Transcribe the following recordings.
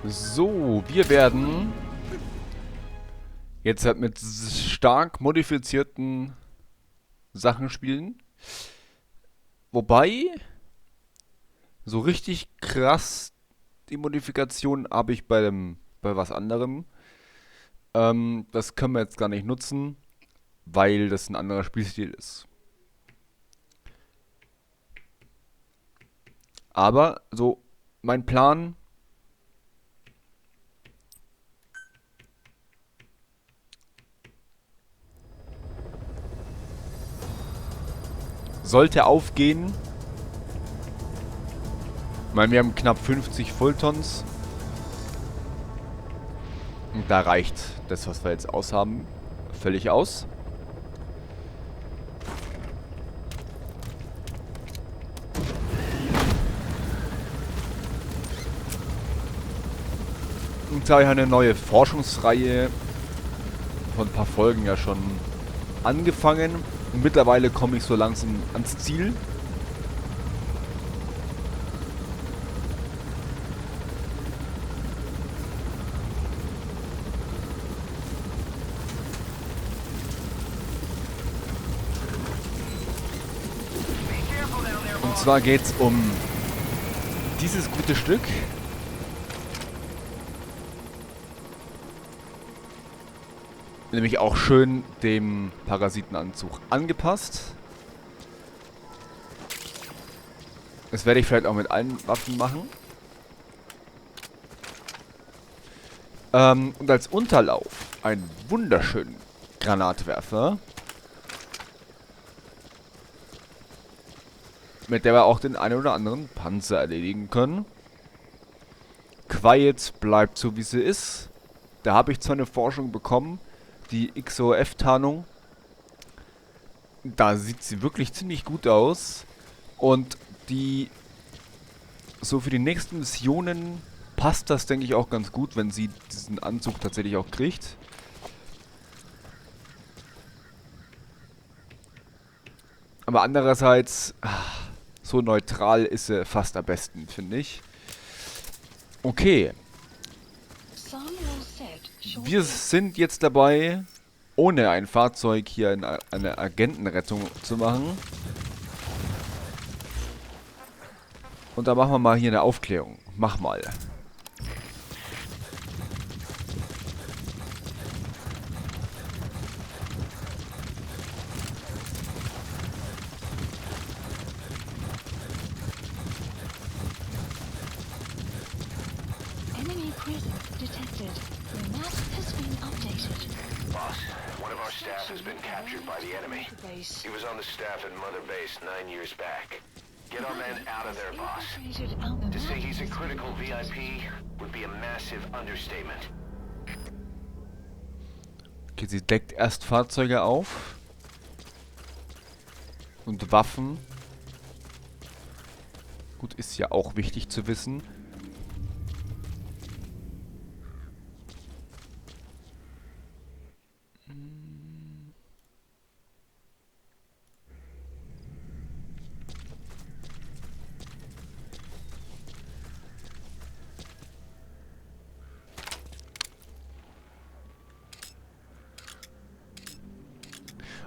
So, wir werden jetzt halt mit stark modifizierten Sachen spielen. Wobei, so richtig krass die Modifikation habe ich bei was anderem. Das können wir jetzt gar nicht nutzen, weil das ein anderer Spielstil ist. Aber so, mein Plan sollte aufgehen. Ich meine, wir haben knapp 50 Volltons. Und da reicht das, was wir jetzt aushaben, völlig aus. Und da habe ich eine neue Forschungsreihe von ein paar Folgen ja schon angefangen. Und mittlerweile komme ich so langsam ans Ziel. Und zwar geht es um dieses gute Stück. Nämlich auch schön dem Parasitenanzug angepasst. Das werde ich vielleicht auch mit allen Waffen machen. Und als Unterlauf einen wunderschönen Granatwerfer. Mit der wir auch den einen oder anderen Panzer erledigen können. Quiet bleibt so wie sie ist. Da habe ich zwar eine Forschung bekommen, die XOF-Tarnung. Da sieht sie wirklich ziemlich gut aus. Und die so für die nächsten Missionen passt das, denke ich, auch ganz gut, wenn sie diesen Anzug tatsächlich auch kriegt. Aber andererseits, so neutral ist sie fast am besten, finde ich. Okay. Wir sind jetzt dabei, ohne ein Fahrzeug hier eine Agentenrettung zu machen. Und da machen wir mal hier eine Aufklärung. Mach mal. Enemy presence detected. The map has been updated. Boss, one of our staff has been captured by the enemy. He was on the staff at Mother Base 9 years back. Get our man out of there, boss. To say he's a critical VIP would be a massive understatement. Okay, sie deckt erst Fahrzeuge auf. Und Waffen. Gut, ist ja auch wichtig zu wissen.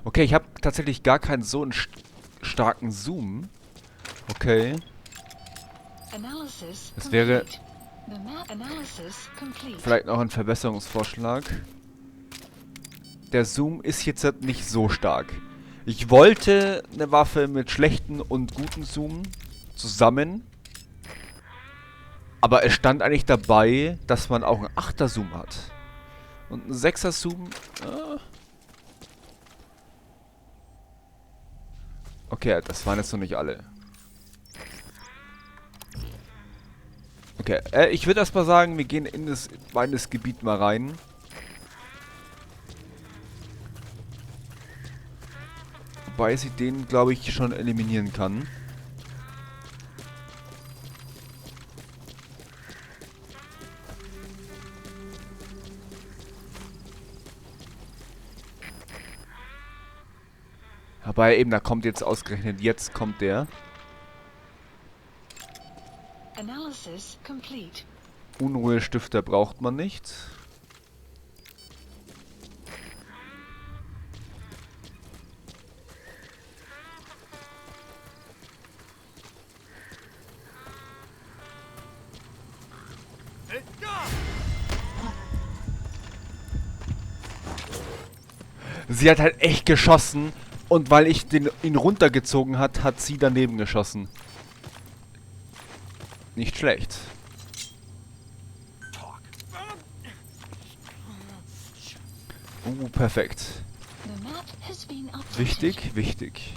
Okay, ich habe tatsächlich gar keinen so einen starken Zoom. Okay. Das wäre vielleicht noch ein Verbesserungsvorschlag. Der Zoom ist jetzt halt nicht so stark. Ich wollte eine Waffe mit schlechten und guten Zoom zusammen. Aber es stand eigentlich dabei, dass man auch einen 8er Zoom hat. Und ein 6er Zoom... Okay, das waren jetzt noch nicht alle. Okay, ich würde erstmal sagen, wir gehen in das Gebiet mal rein. Wobei sie den, glaube ich, schon eliminieren kann. Aber eben, da kommt jetzt ausgerechnet, jetzt kommt der. Analysis complete. Unruhestifter braucht man nicht. Sie hat halt echt geschossen und weil ich ihn runtergezogen hat sie daneben geschossen. Nicht schlecht. Perfekt. The map has been updated. Wichtig, wichtig.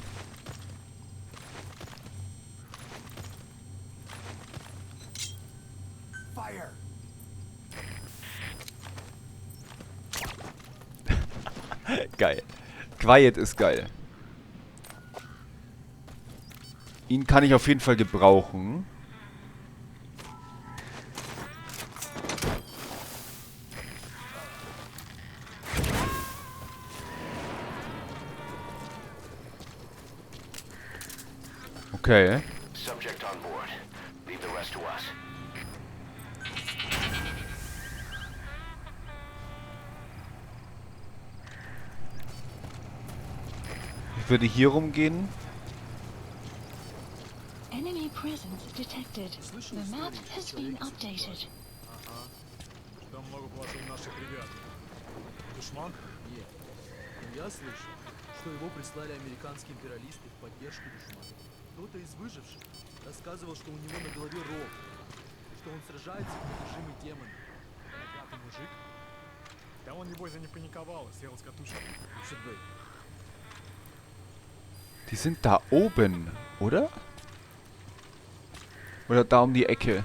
Fire. Geil. Quiet ist geil. Ihn kann ich auf jeden Fall gebrauchen. Okay. Subject on board. Leave the rest to us. Ich würde hier rumgehen. Enemy presence detected. The map has been updated. Там много положил наших ребят. Душман? Нет. Я слышал, что его прислали американские империалисты в поддержку душмана. Кто-то из выживших рассказывал, что у него на голове рог, что он сражается с одержимый демоном. Богатый мужик? Да он, небось, запаниковал и съел с катушки. Может быть. Die sind da oben, oder? Oder da um die Ecke?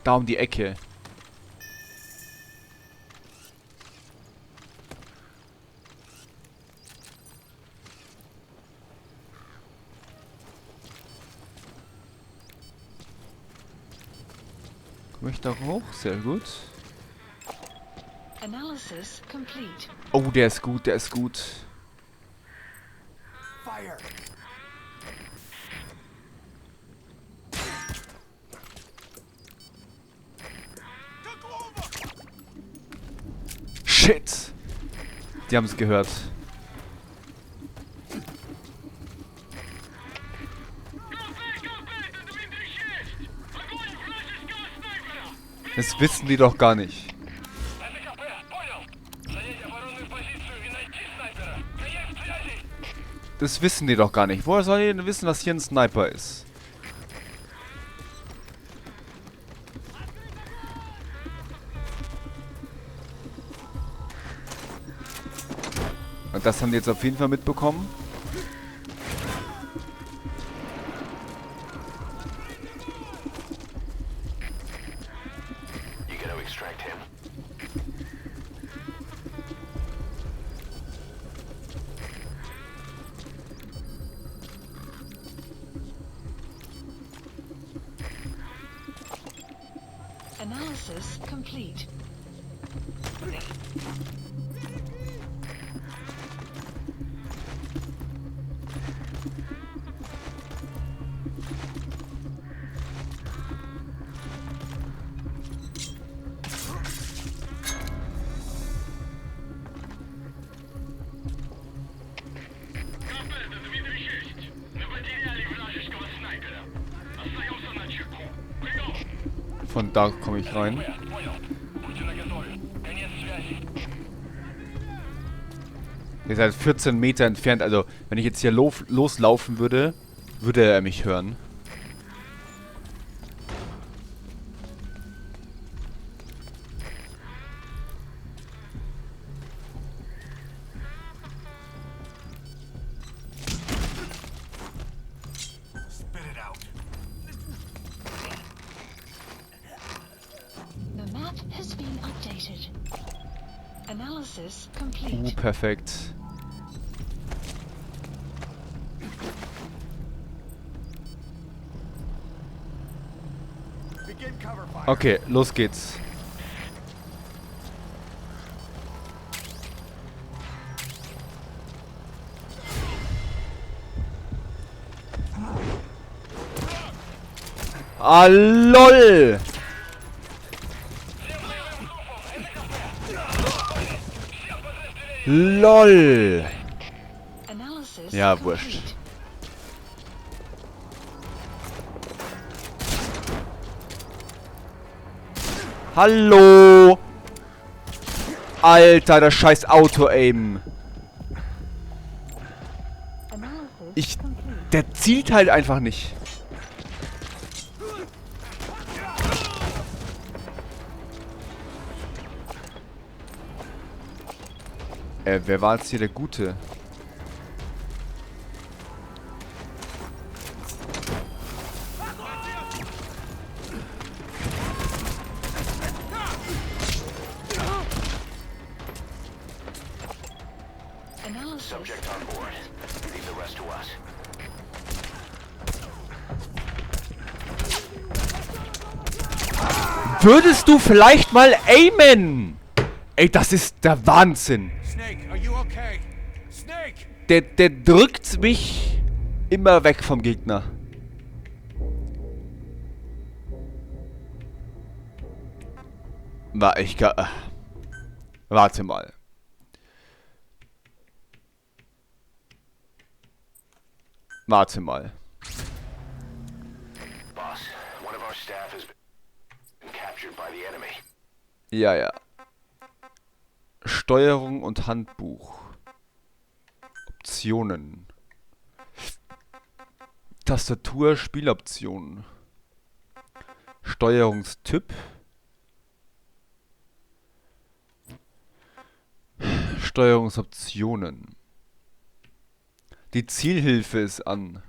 Da um die Ecke. Komme ich da hoch? Sehr gut. Analysis complete. Oh, der ist gut, der ist gut. Fire. Shit! Die haben es gehört. Das wissen die doch gar nicht. Das wissen die doch gar nicht. Woher soll die denn wissen, dass hier ein Sniper ist? Und das haben die jetzt auf jeden Fall mitbekommen. You gotta extract him. Analysis complete. Von da komme ich rein. Ihr seid 14 Meter entfernt, also wenn ich jetzt hier loslaufen würde, würde er mich hören. Spit it out. The map has been updated. Analysis complete. Perfekt. Begin cover fire. Okay, los geht's. Ah, LOL! LOL! Analysis Ja, complete. wurscht. Hallo! Alter, das scheiß Auto-Aim. Analysis complete. Der zielt halt einfach nicht. Wer war jetzt hier der Gute? Analysis Subject on board. Leave the rest to us. Würdest du vielleicht mal aimen? Ey, das ist der Wahnsinn. Snake, are you okay? Snake! Der drückt mich immer weg vom Gegner. Warte mal. Warte mal. Boss, one of our staff has been captured by the enemy. Ja, ja. Steuerung und Handbuch. Optionen. Tastatur, Spieloptionen. Steuerungstyp. Steuerungsoptionen. Die Zielhilfe ist an.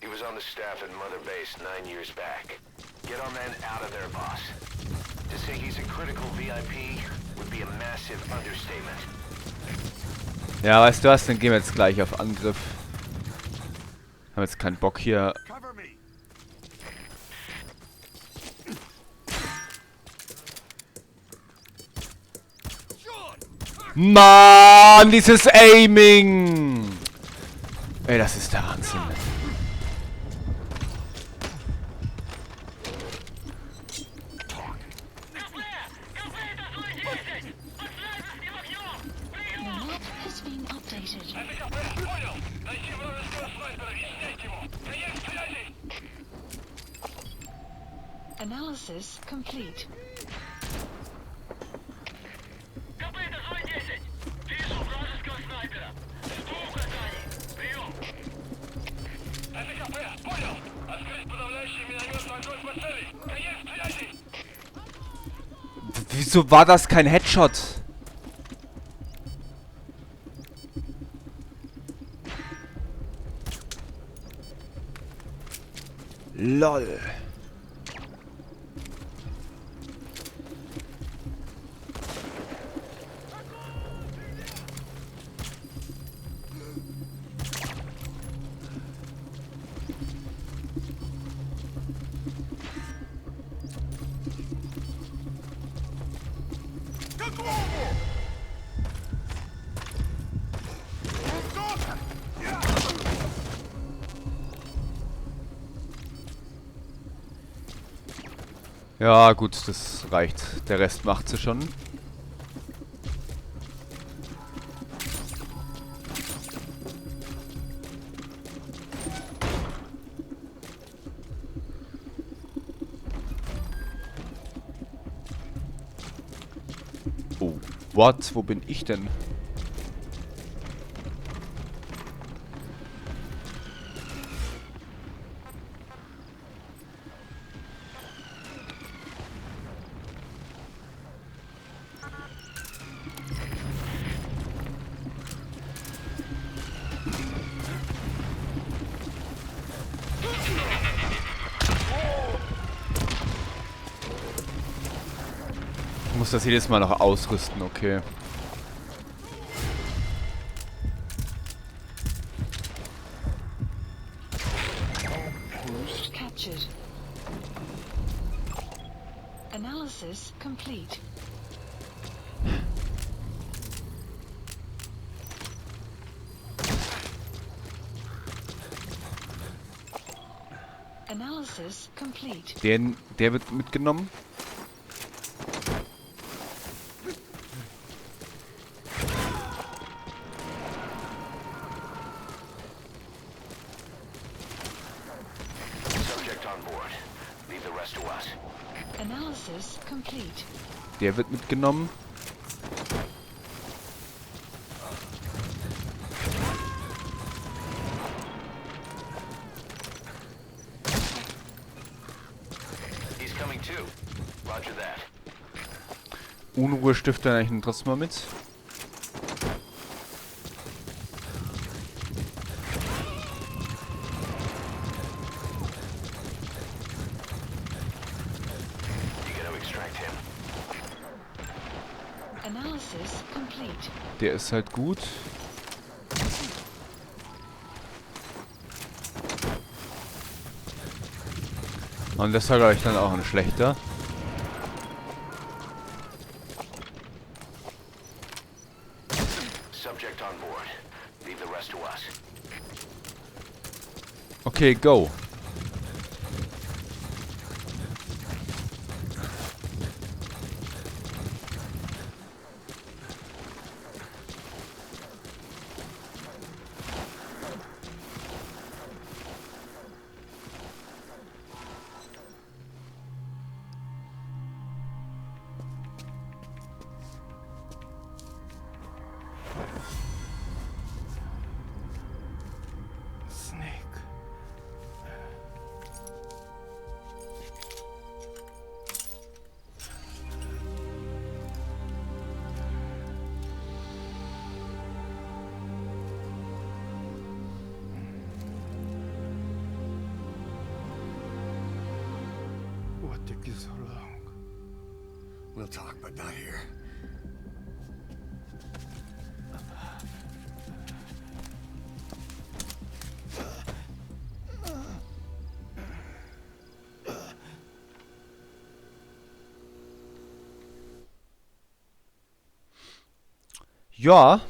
He was on the staff at Mother Base 9 years back. Get our men out of there, boss. To say he's a critical VIP would be a massive understatement. Ja, weißt du was? Dann gehen wir jetzt gleich auf Angriff. Haben jetzt keinen Bock hier. Cover me! Mann, dieses Aiming! Ey, das ist der Wahnsinn. The map has been updated. Analysis complete. Wieso war das kein Headshot? LOL. Ja, gut, das reicht. Der Rest macht sie schon. Oh, what? Wo bin ich denn? Ich muss das jedes Mal noch ausrüsten, okay. detected. Analysis complete. Analysis complete. Der wird mitgenommen. Subject on board. Leave the rest to us. Analysis complete. Der wird mitgenommen. He's coming too. Roger that. Unruhestifter nehme ich ihn trotzdem mal mit. You gotta extract him. Analysis complete. Der ist halt gut. Und das war, glaube ich, dann auch ein schlechter. Subject on board. Leave the rest to us. Okay, go. Snake. What took you so long? We'll talk, but not here. Ja.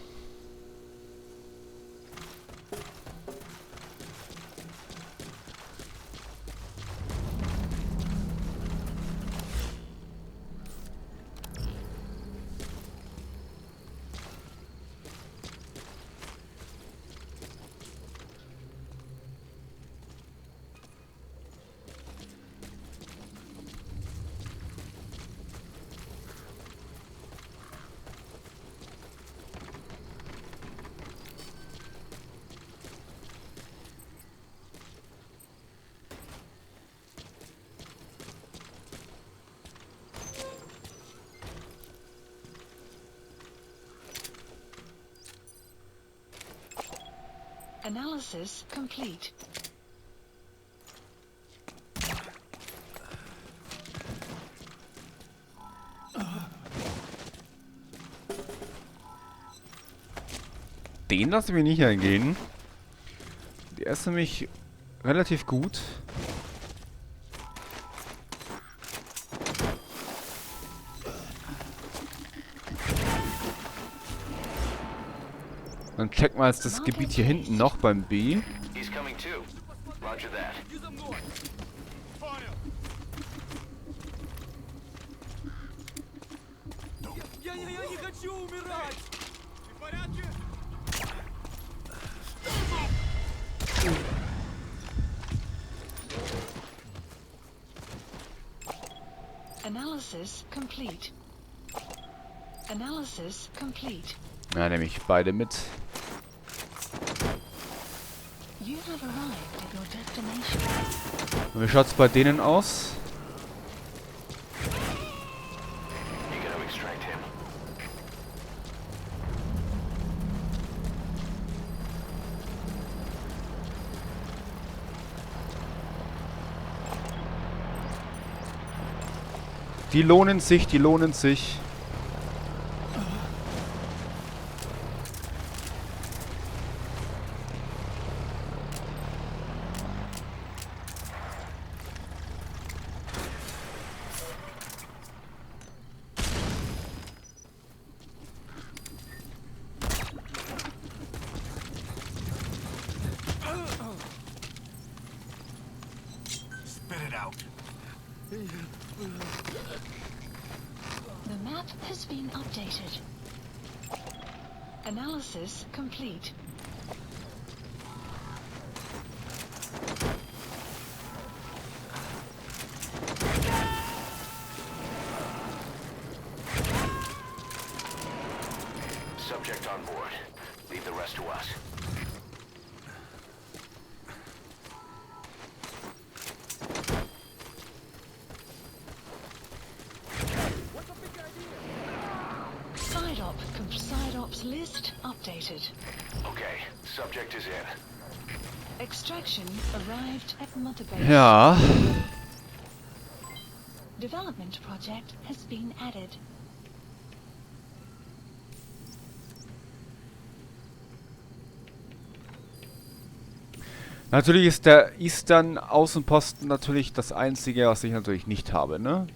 Analysis complete. Den lassen wir nicht eingehen. Der ist nämlich relativ gut. Dann checken wir jetzt das Gebiet hier hinten noch beim B. He's coming too. Roger that. Я не хочу умирать! Analysis complete. Analysis complete. Ja, nehme ich beide mit. You have arrived at your destination. Und wie schaut's bei denen aus? You gotta extract him. Die lohnen sich, die lohnen sich. The map has been updated. Analysis complete. Subject on board. Leave the rest to us. Side ops list updated. Okay, subject is in. Extraction arrived at Mother Base. Ja. Development project has been added. Natürlich ist der Eastern Außenposten natürlich das einzige, was ich natürlich nicht habe, ne?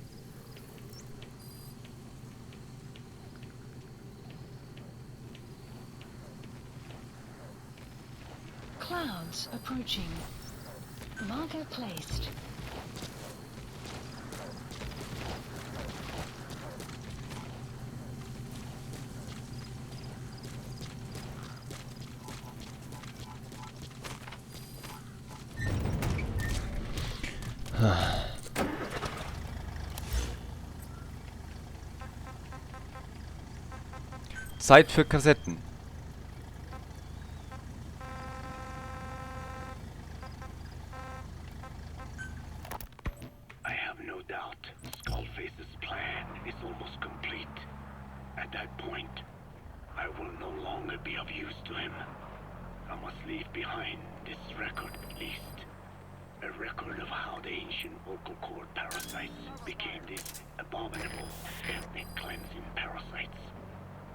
Clouds approaching. Marker placed. Zeit für Kassetten. I have no doubt Skullface's plan is almost complete. At that point, I will no longer be of use to him. I must leave behind this record at least. A record of how the ancient vocal cord parasites became these abominable ethnic cleansing parasites.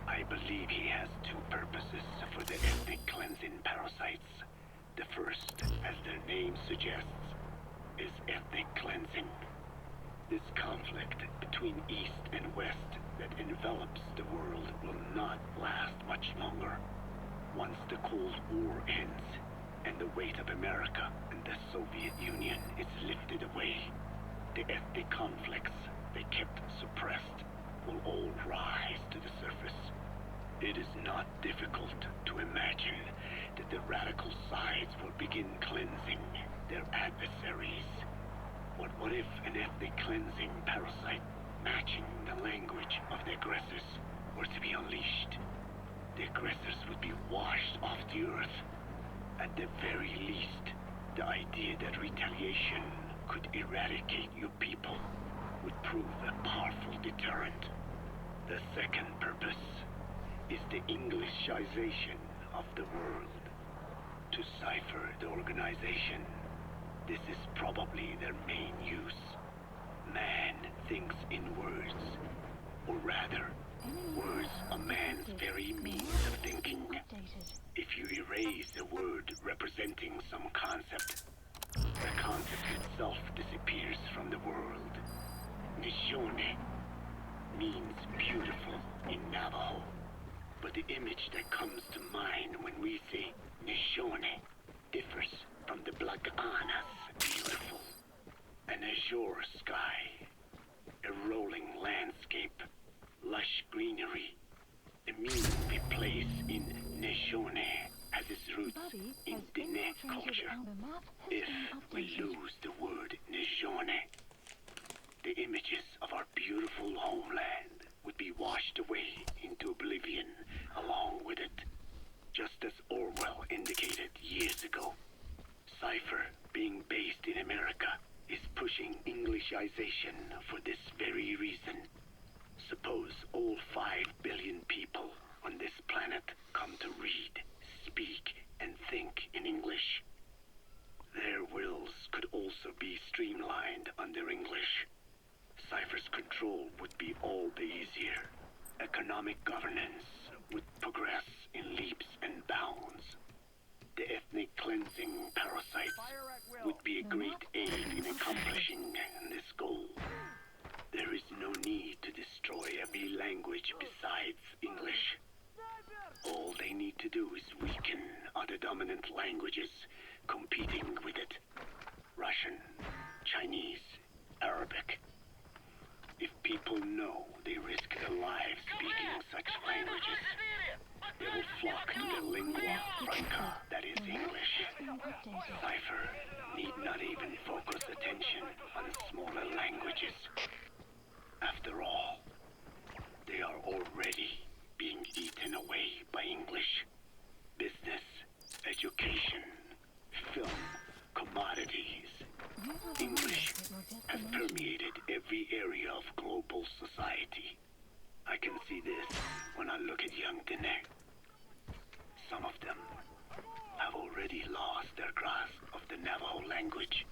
I believe he has two purposes for the ethnic cleansing parasites. The first, as their name suggests, is ethnic cleansing. This conflict between East and West that envelops the world will not last much longer. Once the Cold War ends, and the weight of America and the Soviet Union is lifted away, the ethnic conflicts they kept suppressed will all rise to the surface. It is not difficult to imagine that the radical sides will begin cleansing their adversaries. But what if an ethnic cleansing parasite matching the language of the aggressors were to be unleashed? The aggressors would be washed off the earth. At the very least, the idea that retaliation could eradicate your people would prove a powerful deterrent. The second purpose is the Englishization of the world. To cipher the organization, this is probably their main use. Man thinks in words, or rather, words are man's very means of thinking. If you erase a word representing some concept, the concept itself disappears from the world. Nishone means beautiful in Navajo, but the image that comes to mind when we say Nishone differs from the Blagana's beautiful. An azure sky, a rolling landscape, lush greenery. The meaning we place in Nishone has its roots in Diné culture. If we lose the word Nishone, the images of our beautiful homeland would be washed away into oblivion along with it. Just as Orwell indicated years ago, Cipher, being based in America, is pushing Englishization for this very reason. Suppose all 5 billion people on this planet come to read, speak, and think in English. Their wills could also be streamlined under English. Cipher's control would be all the easier. Economic governance would progress in leaps and bounds. The ethnic cleansing parasites would be a great aid in accomplishing this goal. There is no need to destroy every language besides English. All they need to do is weaken other dominant languages competing with it. Russian, Chinese, Arabic. If people know they risk their lives speaking such languages, they will flock to the lingua franca that is English. Cipher need not even focus attention on smaller languages. After all, they are already being eaten away by English. Business, education, film, commodities. English has permeated every area of global society. I can see this when I look at young Dene. Some of them have already lost their grasp of the Navajo language.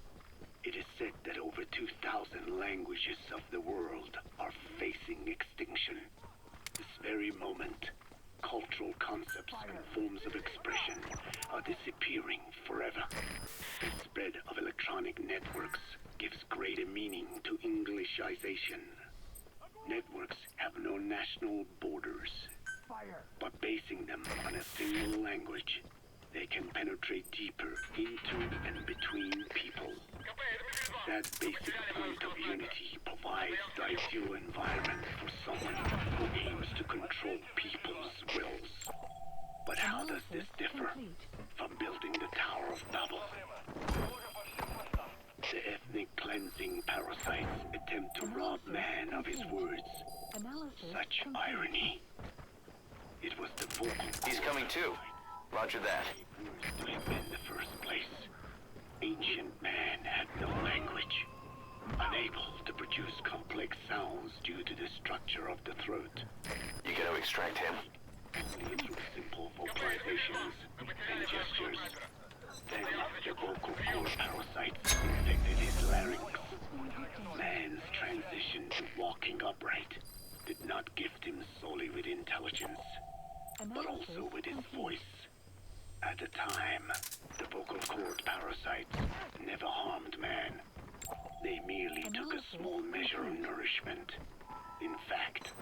It is said that over 2,000 languages of the world are facing extinction. This very moment, cultural concepts and forms of expression are disappearing forever. The spread of electronic networks gives greater meaning to Englishization. Networks have no national borders. By basing them on a single language, they can penetrate deeper into and between people. That basic point of unity provides the ideal environment for someone who aims to control people's wills. But how does this differ from building the Tower of Babel? The ethnic cleansing parasites attempt to rob man of his words. Such irony. It was the vocal... He's coming too. Roger that. ...words to him in the first place. Ancient man had no language, unable to produce complex sounds due to the structure of the throat. You gonna extract him? Only through simple vocalizations and gestures. Then the vocal cord parasites infected his larynx. Man's transition to walking upright did not gift him solely with intelligence, but also with his voice. At the time, the vocal cord parasites never harmed man. They merely took a small measure of nourishment. In fact,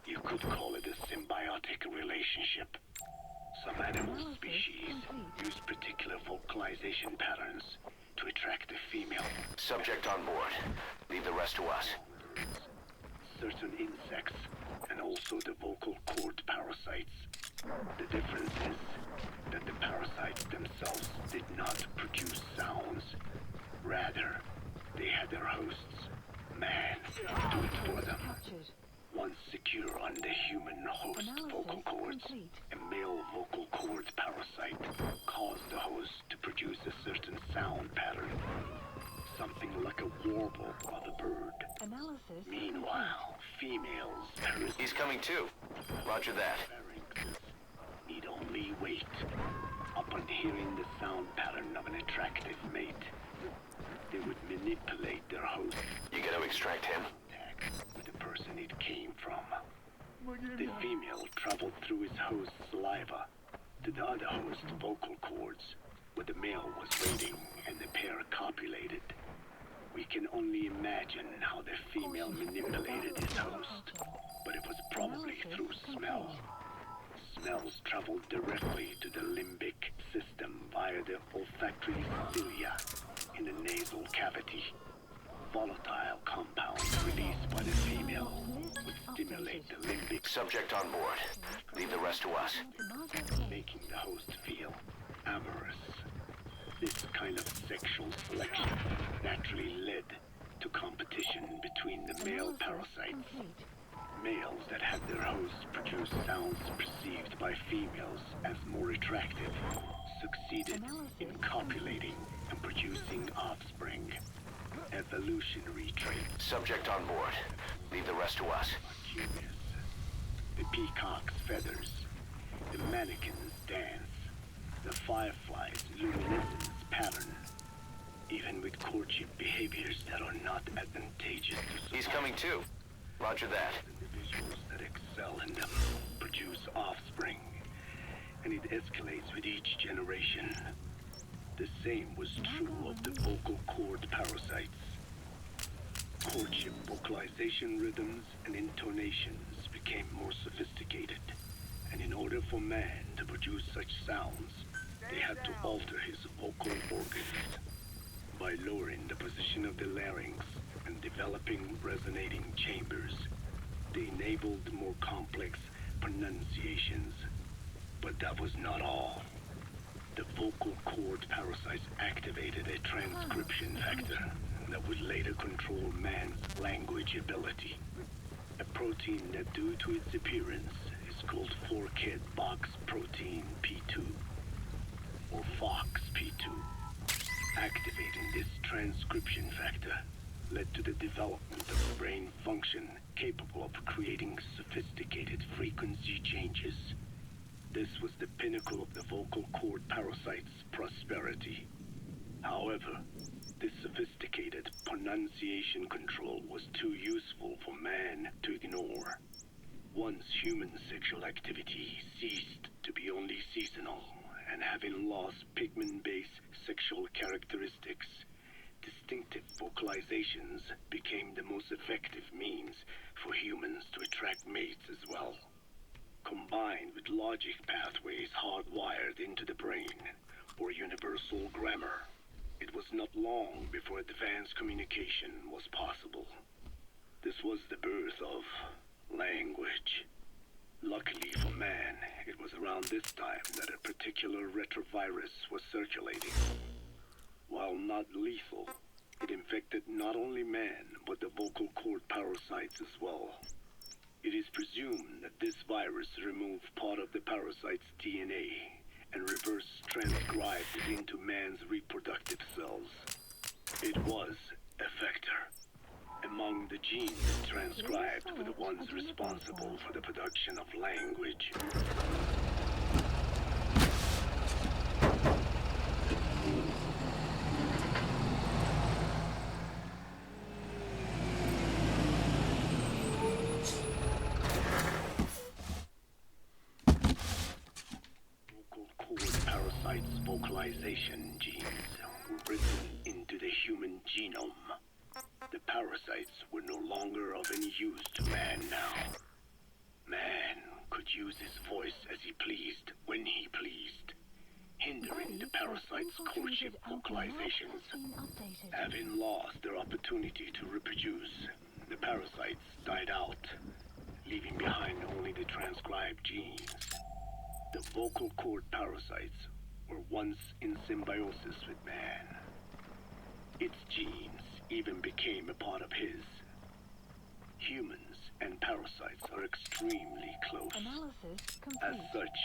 you could call it a symbiotic relationship. Some animal species use particular vocalization patterns to attract a female. Subject on board. Leave the rest to us. Certain insects, and also the vocal cord parasites. The difference is that the parasites themselves did not produce sounds. Rather, they had their hosts, man, do it for them. Once secure on the human host vocal cords, a male vocal cord parasite caused the host to produce a certain sound pattern. Something like a warble of a bird. Meanwhile, females parasites... He's coming too. Roger that. ...need only wait. Upon hearing the sound pattern of an attractive mate, they would manipulate their host You gonna extract him? with the person it came from. The female traveled through his host's saliva to the other host's vocal cords, where the male was waiting and the pair copulated. We can only imagine how the female manipulated his host, but it was probably through smell. Smells traveled directly to the limbic system via the olfactory cilia in the nasal cavity. Volatile compounds released by the female would stimulate the limbic, Subject on board. Leave the rest to us. making the host feel amorous. This kind of sexual selection naturally led to competition between the male parasites. Males that had their hosts produce sounds perceived by females as more attractive succeeded in copulating and producing offspring. Evolutionary traits. Subject on board. Leave the rest to us. Curious. The peacock's feathers, the mannequin's dance, the firefly's luminescence pattern, even with courtship behaviors that are not advantageous to society. He's coming too. Roger that. Individuals that excel in them produce offspring, and it escalates with each generation. The same was true of the vocal cord parasites. Courtship vocalization rhythms and intonations became more sophisticated, and in order for man to produce such sounds, they had to alter his vocal organs. By lowering the position of the larynx, and developing resonating chambers. They enabled more complex pronunciations. But that was not all. The vocal cord parasites activated a transcription factor that would later control man's language ability. A protein that, due to its appearance, is called four-kid box protein P2, or FOXP2. Activating this transcription factor led to the development of brain function capable of creating sophisticated frequency changes. This was the pinnacle of the vocal cord parasite's prosperity. However, this sophisticated pronunciation control was too useful for man to ignore. Once human sexual activity ceased to be only seasonal, and having lost pigment-based sexual characteristics, distinctive vocalizations became the most effective means for humans to attract mates as well. Combined with logic pathways hardwired into the brain, or universal grammar, it was not long before advanced communication was possible. This was the birth of language. Luckily for man, it was around this time that a particular retrovirus was circulating. While not lethal, it infected not only man, but the vocal cord parasites as well. It is presumed that this virus removed part of the parasite's DNA and reverse transcribed it into man's reproductive cells. It was a vector. Among the genes transcribed were the ones responsible for the production of language. Vocal cord parasites' vocalization genes were written into the human genome. The parasites were no longer of any use to man now. Man could use his voice as he pleased, when he pleased, hindering the parasites' courtship vocalizations. Having lost their opportunity to reproduce, the parasites died out, leaving behind only the transcribed genes. The vocal cord parasites were once in symbiosis with man. Its genes even became a part of his. Humans and parasites are extremely close. As such,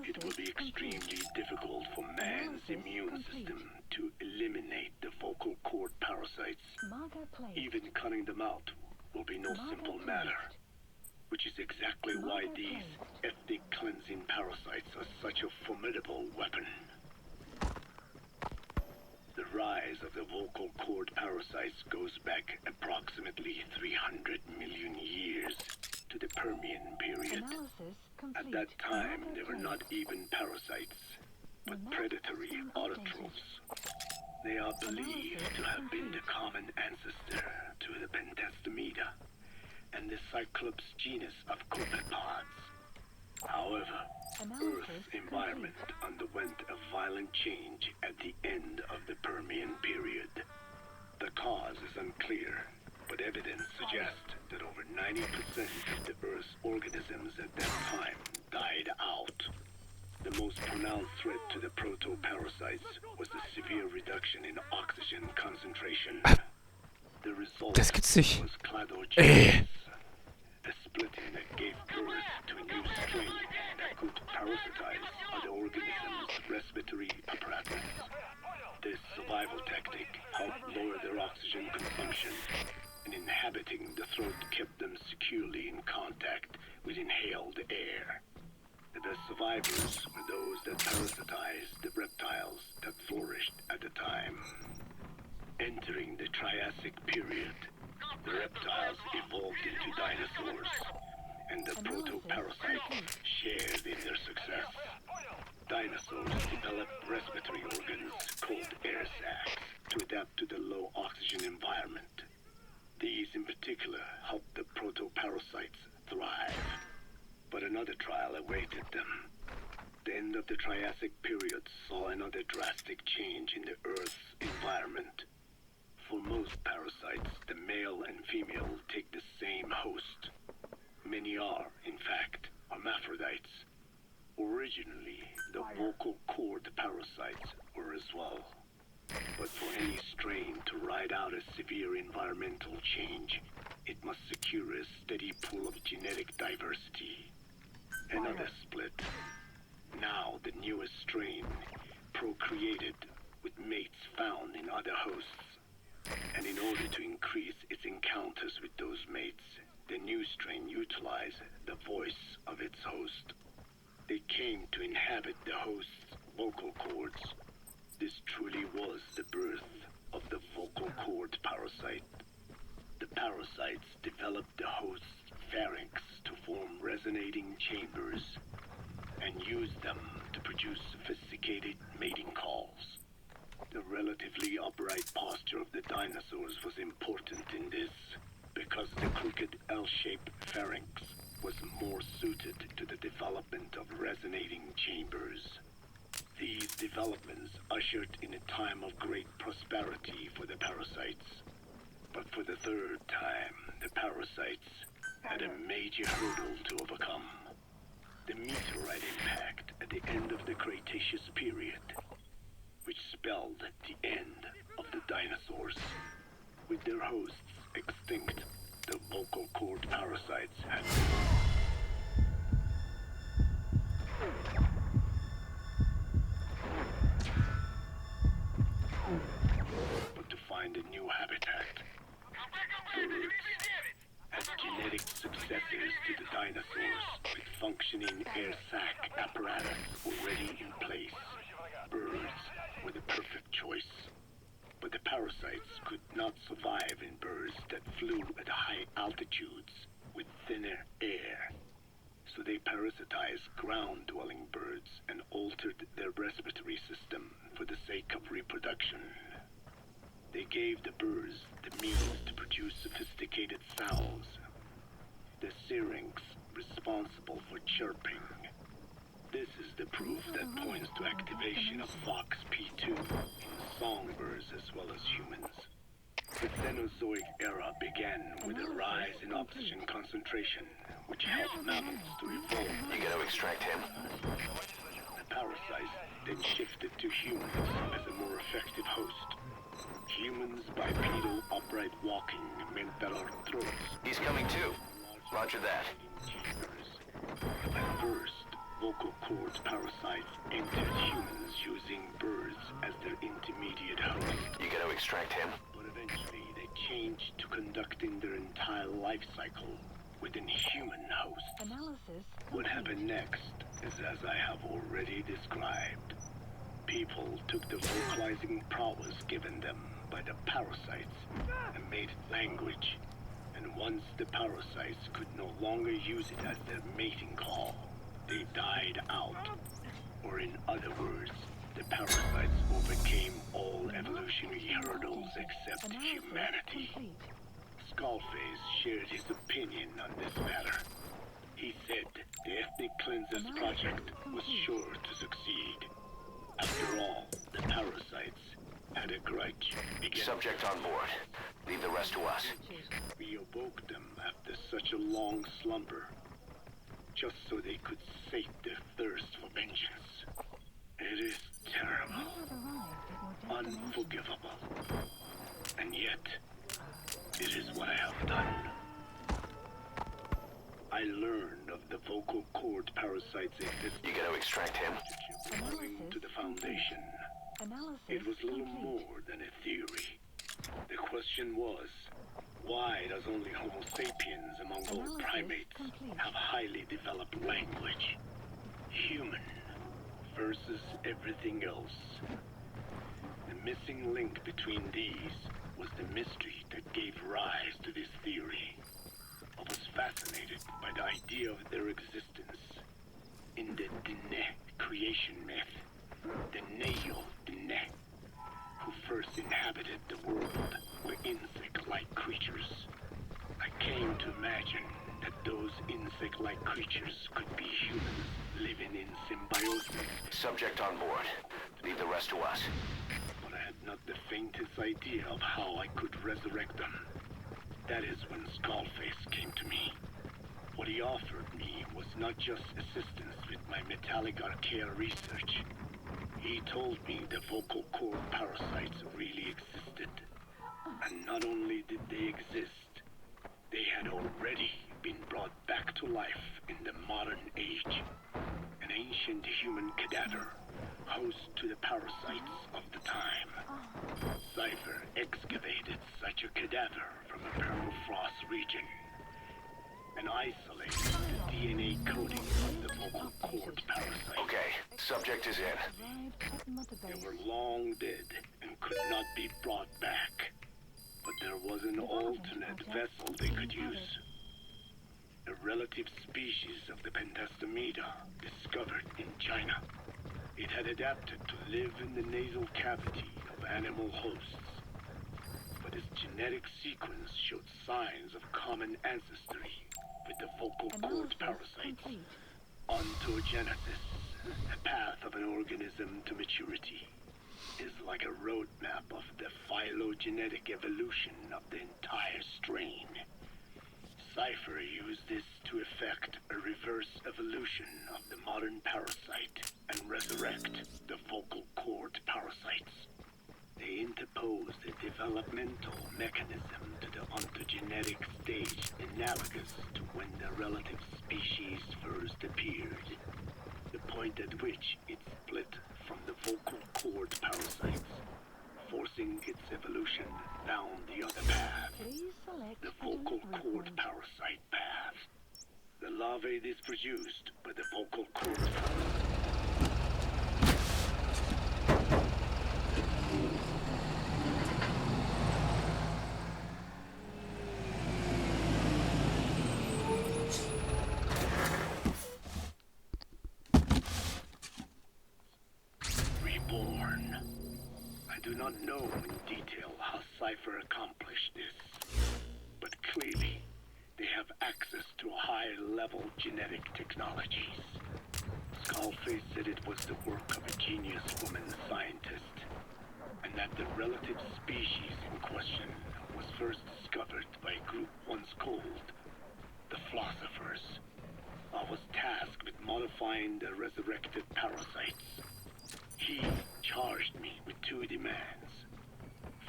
it will be extremely difficult for man's immune system to eliminate the vocal cord parasites. Even cutting them out will be no simple matter, which is exactly why these ethnic cleansing parasites are such a formidable weapon. The rise of the vocal cord parasites goes back approximately 300 million years to the Permian period. At that time, they were not even parasites, but predatory autotrophs. They are believed to have been the common ancestor to the Pentastomida and the Cyclops genus of copepods. However, Earth's environment underwent a violent change at the end of the Permian period. The cause is unclear, but evidence suggests that over 90% of the Earth's organisms at that time died out. The most pronounced threat to the proto-parasites was the severe reduction in oxygen concentration. The result Das gibt's nicht. was cladogenesis, a splitting that gave birth to a new strain that could parasitize other organisms' respiratory apparatus. This survival tactic helped lower their oxygen consumption, and inhabiting the throat kept them securely in contact with inhaled air. The survivors were those that parasitized the reptiles that flourished at the time. Entering the Triassic period, the reptiles evolved into dinosaurs, and the proto-parasites shared in their success. Dinosaurs developed respiratory organs called air sacs to adapt to the low oxygen environment. These in particular helped the proto-parasites thrive. But another trial awaited them. The end of the Triassic period saw another drastic change in the Earth's environment. For most parasites, the male and female take the same host. Many are, in fact, hermaphrodites. Originally, the vocal cord parasites were as well. But for any strain to ride out a severe environmental change, it must secure a steady pool of genetic diversity. Another split. Now the newest strain procreated with mates found in other hosts. And in order to increase its encounters with those mates, the new strain utilized the voice of its host. They came to inhabit the host's vocal cords. This truly was the birth of the vocal cord parasite. The parasites developed the host's pharynx to form resonating chambers and used them to produce sophisticated mating calls. The relatively upright posture of the dinosaurs was important in this, because the crooked L-shaped pharynx was more suited to the development of resonating chambers. These developments ushered in a time of great prosperity for the parasites. But for the third time, the parasites had a major hurdle to overcome. The meteorite impact at the end of the Cretaceous period, which spelled the end of the dinosaurs. With their hosts extinct, the vocal cord parasites had but to find a new habitat. Birds as genetic successors to the dinosaurs with functioning air sac apparatus already in place. Birds were the perfect choice. But the parasites could not survive in birds that flew at high altitudes with thinner air. So they parasitized ground-dwelling birds and altered their respiratory system for the sake of reproduction. They gave the birds the means to produce sophisticated sounds. The syrinx responsible for chirping. This is the proof that points to activation of FOXP2 in songbirds as well as humans. The Cenozoic era began with a rise in oxygen concentration, which helped mammals to evolve. You gotta extract him. The parasites then shifted to humans as a more effective host. Humans' bipedal upright walking meant that our throats... He's coming too. Roger that. At first, vocal cord parasites entered humans using birds as their intermediate host. You gotta extract him. But eventually they changed to conducting their entire life cycle within human hosts. Analysis. What happened next is as I have already described. People took the vocalizing prowess given them by the parasites and made it language. And once the parasites could no longer use it as their mating call, they died out. Or in other words, the parasites overcame all evolutionary hurdles except humanity. Skullface shared his opinion on this matter. He said the Ethnic Cleanses Project was sure to succeed. After all, the parasites had a grudge against... Subject on board. Leave the rest to us. We awoke them after such a long slumber, just so they could sate their thirst for vengeance. It is terrible, unforgivable, and yet, it is what I have done. I learned of the vocal cord parasite's existence. You gotta extract him. Owing to the Foundation. It was little more than a theory. The question was, why does only Homo sapiens among all primates have highly developed language? Human versus everything else. The missing link between these was the mystery that gave rise to this theory. I was fascinated by the idea of their existence. In the Dene creation myth, the Neo Dene, who first inhabited the world, were insect-like creatures. I came to imagine that those insect-like creatures could be humans living in symbiosis. Subject on board. Leave the rest to us. But I had not the faintest idea of how I could resurrect them. That is when Skullface came to me. What he offered me was not just assistance with my metallic archaea research. He told me the vocal cord parasites really existed. And not only did they exist, they had already been brought back to life in the modern age. An ancient human cadaver, host to the parasites of the time. Cypher excavated such a cadaver from a permafrost region and isolated the DNA coding of the vocal cord parasite. Okay, subject is in. They were long dead and could not be brought back. But there was an alternate vessel they could use. A relative species of the Pentastomida discovered in China. It had adapted to live in the nasal cavity of animal hosts. But its genetic sequence showed signs of common ancestry with the vocal cord parasites. Ontogenesis, a path of an organism to maturity, is like a roadmap of the phylogenetic evolution of the entire strain. Cypher used this to effect a reverse evolution of the modern parasite and resurrect the vocal cord parasites. They interposed a developmental mechanism to the ontogenetic stage analogous to when the relative species first appeared, the point at which it split from the vocal cord parasites, forcing its evolution down the other path, the vocal cord parasite path. The larvae this produced by the vocal cord parasite. Reborn. I do not know in detail how Cypher accomplished this, but clearly they have access to high-level genetic technologies. Skullface said it was the work of a genius woman scientist, and that the relative species in question was first discovered by a group once called the Philosophers. I was tasked with modifying the resurrected parasites. He charged me with two demands.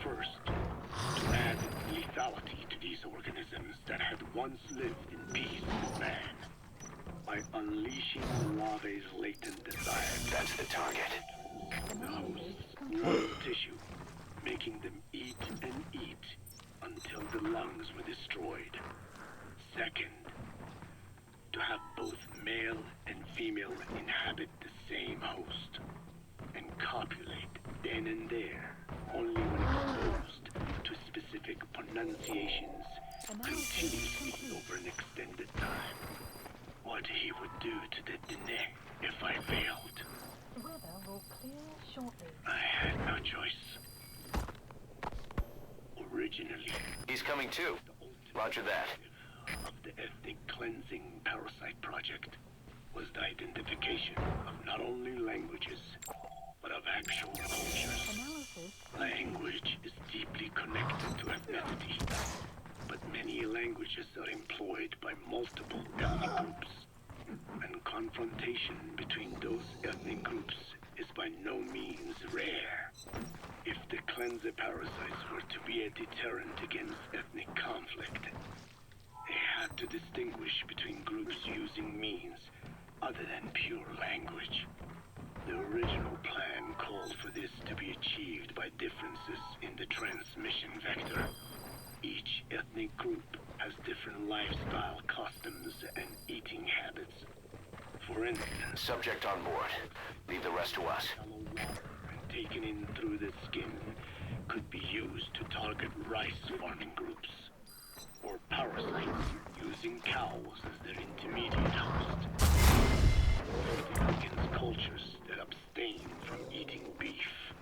First, to add lethality to these organisms that had once lived in peace with man by unleashing the larvae's latent desire. That's the target. The host's lung tissue, making them eat and eat until the lungs were destroyed. Second, to have both male and female inhabit the same host and copulate then and there, only when exposed to specific pronunciations continuously over an extended time. What he would do to the Dene if I failed. The weather will clear shortly. I had no choice. Originally, He's coming too. Roger that. of the ethnic cleansing parasite project was the identification of not only languages, but of actual cultures. Analysis. Language is deeply connected to ethnicity, but many languages are employed by multiple ethnic groups, and confrontation between those ethnic groups is by no means rare. If the cleanser parasites were to be a deterrent against ethnic conflict, they had to distinguish between groups using means other than pure language. The original plan called for this to be achieved by differences in the transmission vector. Each ethnic group has different lifestyle customs and eating habits. For instance, Subject on board. Leave the rest to us. shallow water and taken in through the skin could be used to target rice farming groups, or parasites using cows as their intermediate host. Against cultures that abstain from eating beef.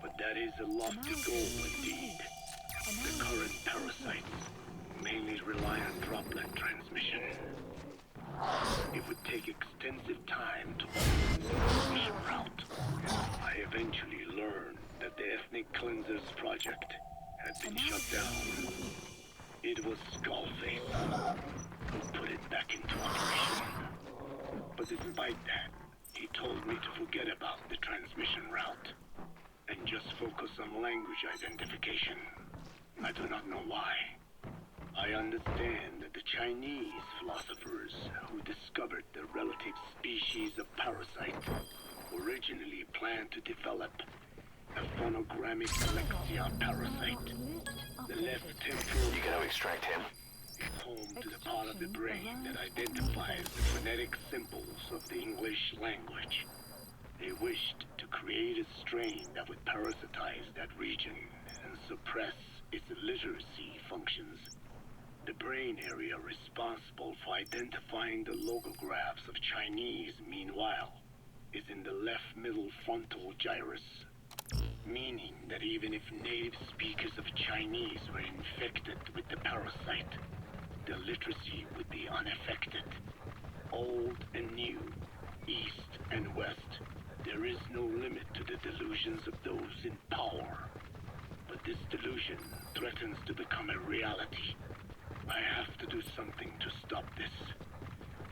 But that is a lofty goal indeed. The current parasites mainly rely on droplet transmission. It would take extensive time to follow the transmission route. I eventually learned that the ethnic cleansers project had been shut down. It was Skullface who put it back into operation. But despite that, he told me to forget about the transmission route and just focus on language identification. I do not know why. I understand that the Chinese philosophers who discovered the relative species of parasite originally planned to develop a phonogrammic Alexion parasite. The left temporal You gonna extract him? is home to the part of the brain that identifies the phonetic symbols of the English language. They wished to create a strain that would parasitize that region and suppress its literacy functions. The brain area responsible for identifying the logographs of Chinese, meanwhile, is in the left middle frontal gyrus, meaning that even if native speakers of Chinese were infected with the parasite, the literacy would be unaffected. Old and new, east and west, there is no limit to the delusions of those in power. But this delusion threatens to become a reality. I have to do something to stop this.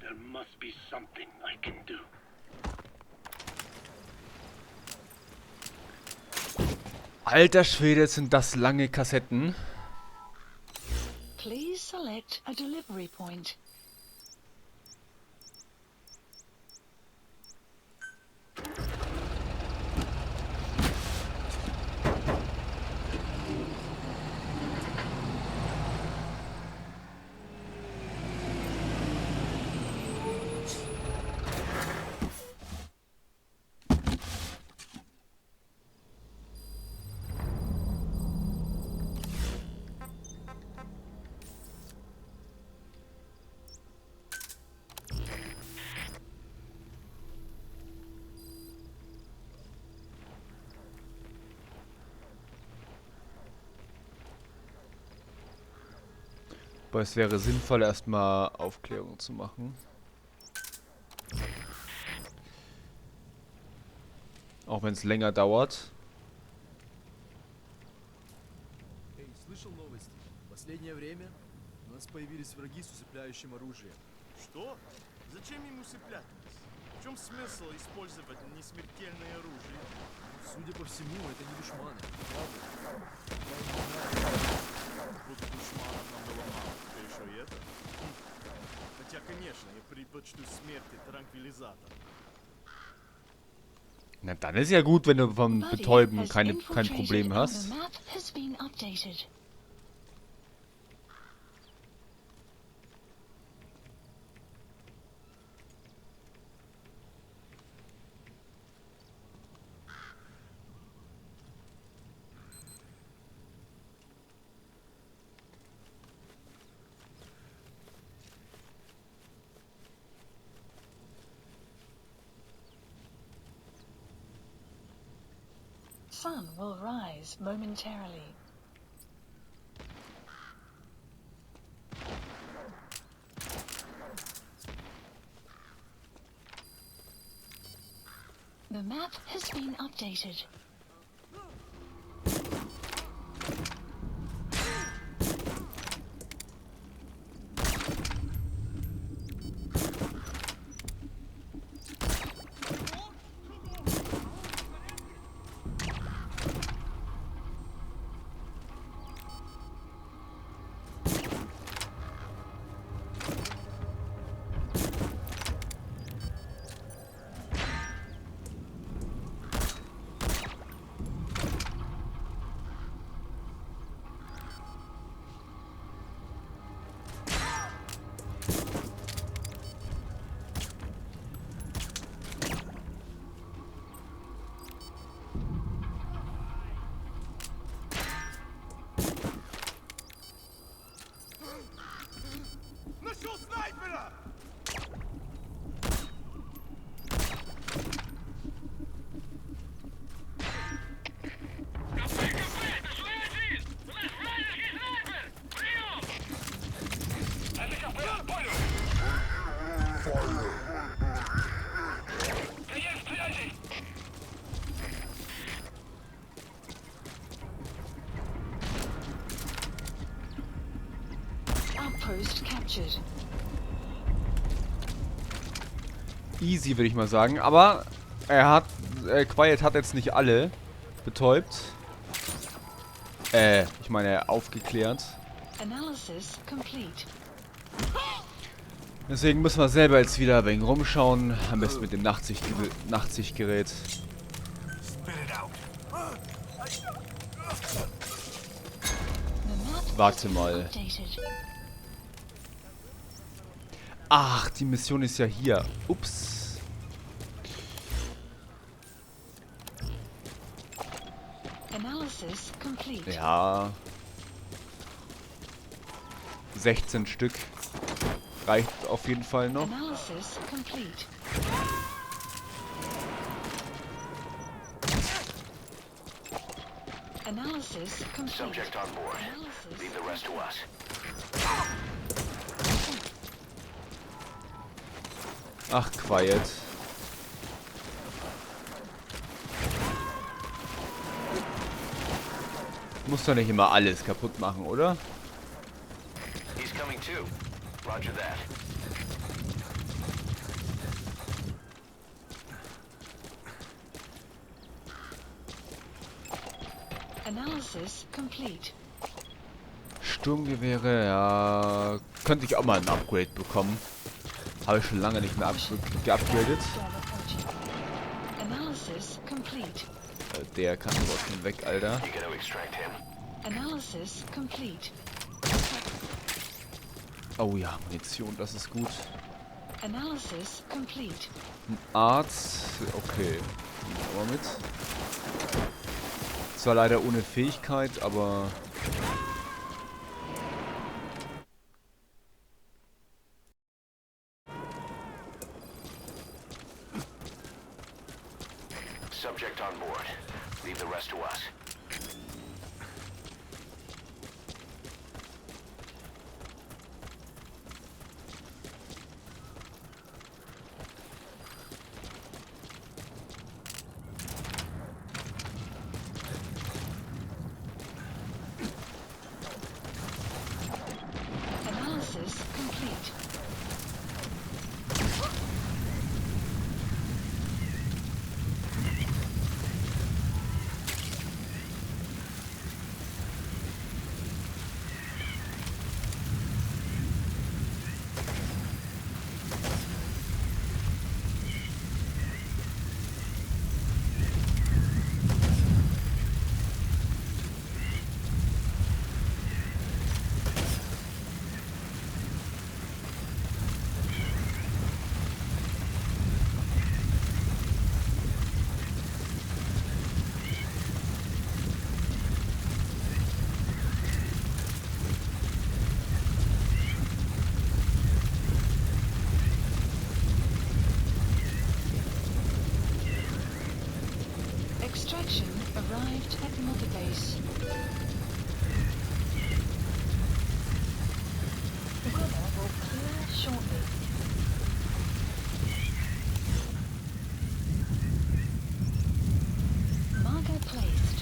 There must be something I can do. Alter Schwede, sind das lange Kassetten. Please select a delivery point. Aber es wäre sinnvoll, erstmal Aufklärung zu machen. Auch wenn es länger dauert. Эй, слышал новости? В последнее время у нас появились враги с усыпляющим оружием. Что? Зачем им усыплять нас? В чем смысл использовать несмертельное оружие? Судя по всему, это не душманы. Правда? Вот душманов нам было мало, теперь еще и это? Хотя, конечно, я предпочту смерти транквилизатор. Na, dann ist ja gut, wenn du vom Buddy Betäuben has kein infiltrated Problem and hast. The map has been updated. Sun will rise momentarily. The map has been updated. Objective captured. Easy, würde ich mal sagen. Aber Quiet hat jetzt nicht alle betäubt. Ich meine aufgeklärt. Analysis complete. Deswegen müssen wir selber jetzt wieder ein wenig rumschauen. Am besten mit dem Nachtsichtgerät. The map Warte mal. updated. Ach, die Mission ist ja hier. Ups. Analysis complete. Ja. 16 Stück. Reicht auf jeden Fall noch. Analysis complete. Analysis complete. Subject on board. Analysis Leave the rest to us. Ach, Quiet. Muss doch nicht immer alles kaputt machen, oder? He's coming too. Roger that. Analysis complete. Sturmgewehre, ja. Könnte ich auch mal ein Upgrade bekommen. Habe ich schon lange nicht mehr geupgradet. Analysis complete. Der kann trotzdem weg, Alter. You gotta extract him. Analysis complete. Oh ja, Munition, das ist gut. Analysis complete. Ein Arzt, okay. Nehmen wir mal mit. Zwar leider ohne Fähigkeit, aber... Subject on board. Leave the rest to us. Analysis complete. Extraction arrived at Mother Base. The weather will clear shortly. Marker placed.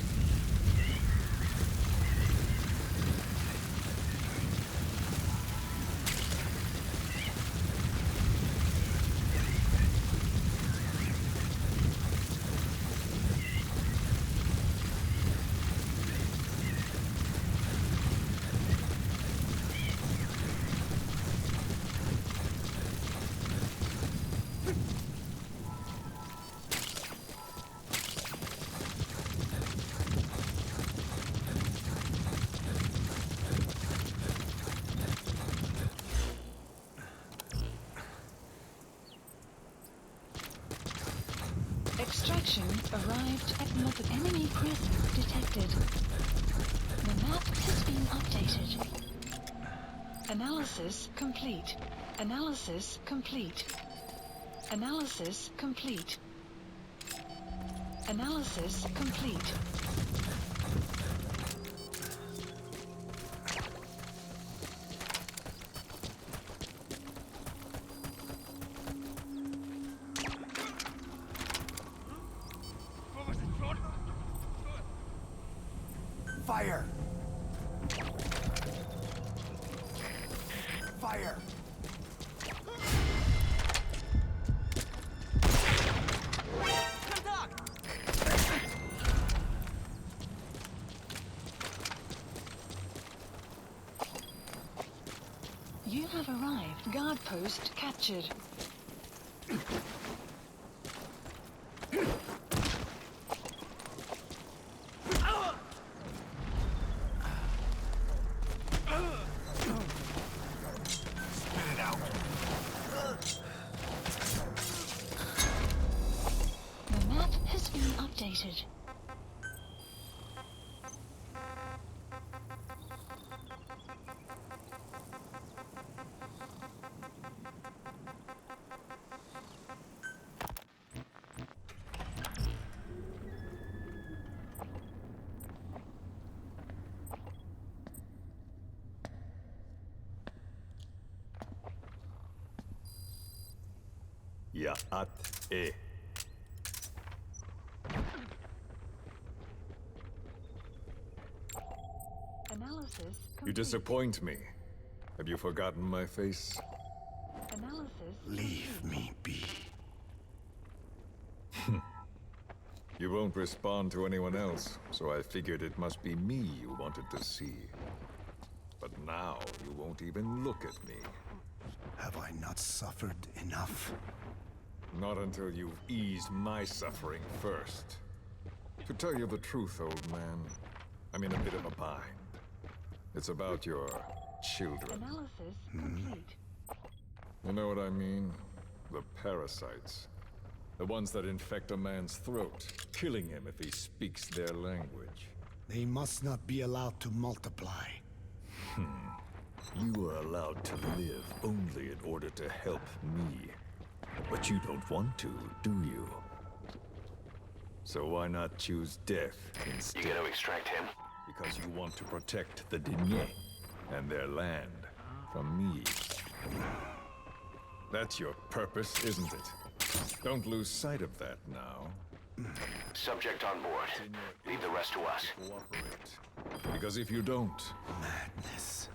Extraction arrived at Mother. Enemy presence detected. The map has been updated. Analysis complete. Analysis complete. Analysis complete. Analysis complete. Fire! fire! You have arrived. Guard post captured. The map has been updated. Ja at e. Analysis You complete. disappoint me. Have you forgotten my face? Analysis Leave me be. You won't respond to anyone else, so I figured it must be me you wanted to see. But now you won't even look at me. Have I not suffered enough? Not until you've eased my suffering first. To tell you the truth, old man, I'm in a bit of a bind. It's about your children. Analysis complete. You know what I mean? The parasites. The ones that infect a man's throat, killing him if he speaks their language. They must not be allowed to multiply. You are allowed to live only in order to help me. But you don't want to, do you? So why not choose death You instead? gonna extract him? Because you want to protect the Diné and their land from me. That's your purpose, isn't it? Don't lose sight of that now. Subject on board. Leave the rest to us. Cooperate. Because if you don't, Madness.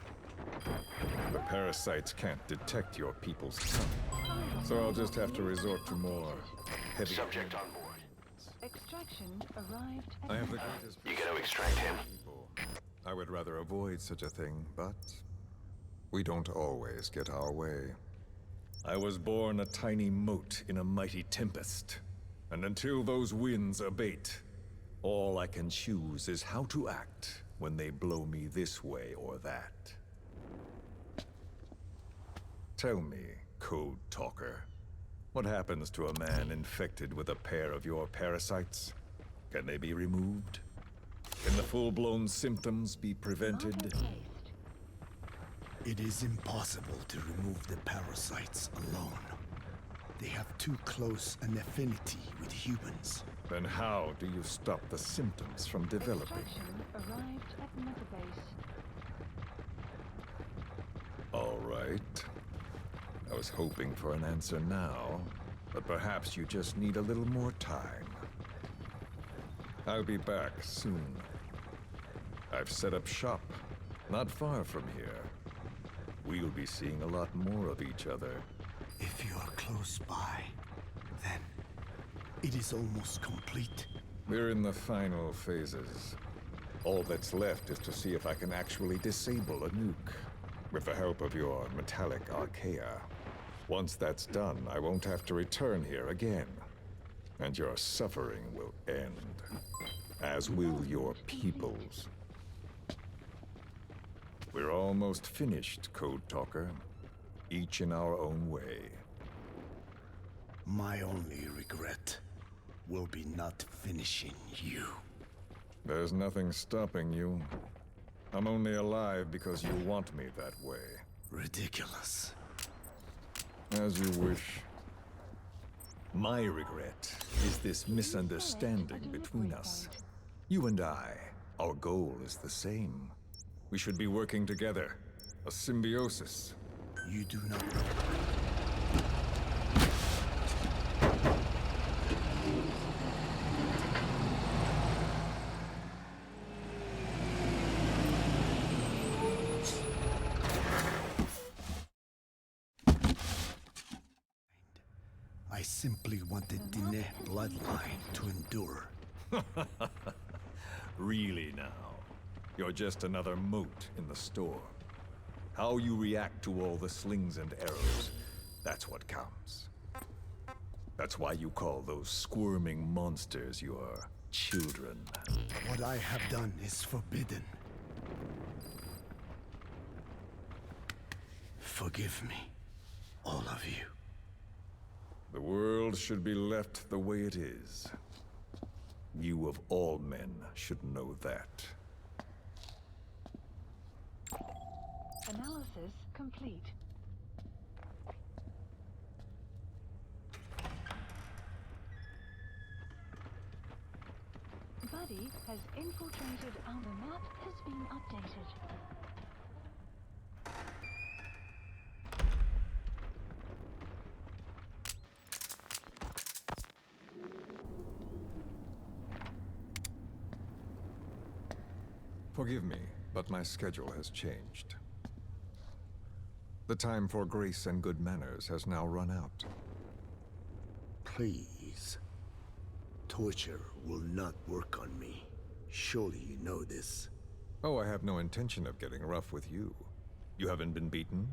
the parasites can't detect your people's tongue. So I'll just have to resort to more heavy... Subject on board. Extraction arrived at I have the greatest... You gonna extract him? people. I would rather avoid such a thing, but we don't always get our way. I was born a tiny mote in a mighty tempest, and until those winds abate, all I can choose is how to act when they blow me this way or that. Tell me, Code Talker, what happens to a man infected with a pair of your parasites? Can they be removed? Can the full-blown symptoms be prevented? Marker placed. It is impossible to remove the parasites alone. They have too close an affinity with humans. Then how do you stop the symptoms from developing? Extraction arrived at Mother Base. All right. I was hoping for an answer now, but perhaps you just need a little more time. I'll be back soon. I've set up shop, not far from here. We'll be seeing a lot more of each other. If you are close by, then it is almost complete. We're in the final phases. All that's left is to see if I can actually disable a nuke, with the help of your metallic archaea. Once that's done, I won't have to return here again, and your suffering will end, as will your people's. We're almost finished, Code Talker, each in our own way. My only regret will be not finishing you. There's nothing stopping you. I'm only alive because you want me that way. Ridiculous. As you wish. My regret is this misunderstanding between us. You and I, our goal is the same. We should be working together. A symbiosis. You do not know. I simply want the Diné bloodline to endure. Really now? You're just another mote in the storm. How you react to all the slings and arrows, that's what counts. That's why you call those squirming monsters your children. What I have done is forbidden. Forgive me, all of you. The world should be left the way it is. You of all men should know that. Analysis complete. Buddy has infiltrated our map has been updated. Forgive me, but my schedule has changed. The time for grace and good manners has now run out. Please. Torture will not work on me. Surely you know this. Oh, I have no intention of getting rough with you. You haven't been beaten.